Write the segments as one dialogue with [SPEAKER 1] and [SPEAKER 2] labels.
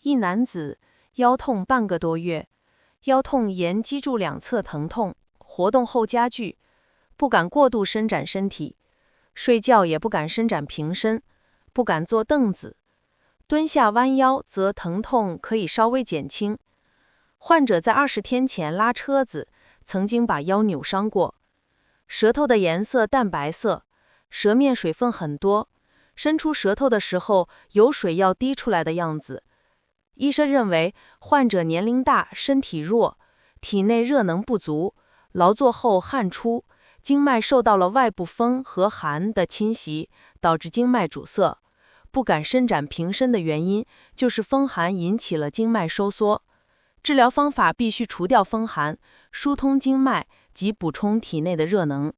[SPEAKER 1] 一男子腰痛半个多月，腰痛沿脊柱两侧疼痛，活动后加剧，不敢过度伸展身体，睡觉也不敢伸展平身，不敢坐凳子，蹲下弯腰则疼痛可以稍微减轻。患者在20天前拉车子，曾经把腰扭伤过，舌头的颜色淡白色，舌面水分很多，伸出舌头的时候有水要滴出来的样子。医生认为患者年龄大，身体弱，体内热能不足，劳作后汗出，经脉受到了外部风和寒的侵袭，导致经脉阻塞。不敢伸展平身的原因就是风寒引起了经脉收缩。治疗方法必须除掉风寒，疏通经脉及补充体内的热能。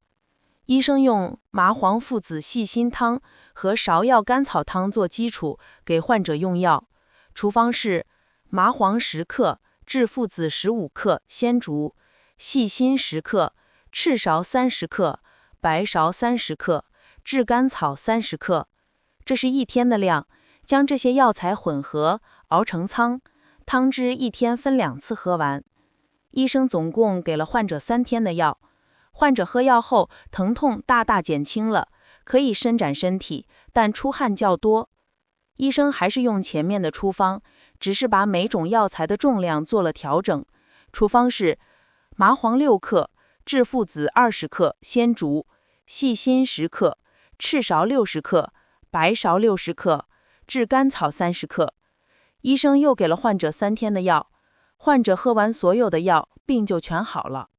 [SPEAKER 1] 医生用麻黄附子细辛汤和芍药甘草汤做基础给患者用药。处方是麻黄10克，炙附子15克鲜竹，细辛10克，赤芍30克，白芍30克，炙甘草30克。这是1天的量，将这些药材混合熬成汤，汤汁1天分2次喝完。医生总共给了患者3天的药，患者喝药后疼痛大大减轻了，可以伸展身体，但出汗较多。医生还是用前面的处方，只是把每种药材的重量做了调整。处方是麻黄6克，炙附子20克鲜竹，细辛10克，赤芍60克，白芍60克，炙甘草30克。医生又给了患者3天的药，患者喝完所有的药，病就全好了。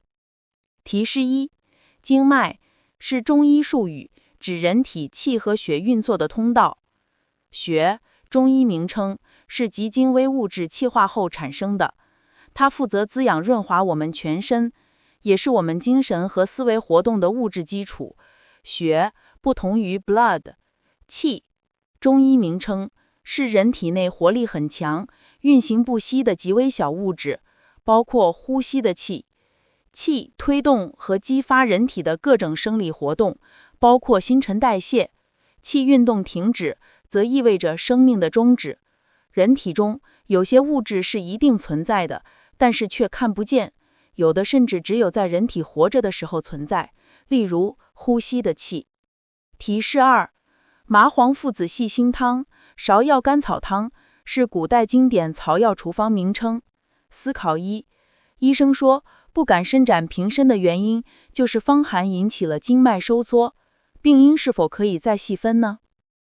[SPEAKER 1] 提示1：经脉是中医术语，指人体气和血运作的通道。血，中医名称，是极精微物质气化后产生的，它负责滋养润滑我们全身，也是我们精神和思维活动的物质基础。血不同于 blood。气，中医名称，是人体内活力很强、运行不息的极微小物质，包括呼吸的气。气推动和激发人体的各种生理活动，包括新陈代谢。气运动停止，则意味着生命的终止。人体中有些物质是一定存在的，但是却看不见，有的甚至只有在人体活着的时候存在，例如呼吸的气。提示2：麻黄附子细辛汤、芍药甘草汤是古代经典草药处方名称。思考1：医生说不敢伸展平身的原因就是风寒引起了经脉收缩，病因是否可以再细分呢？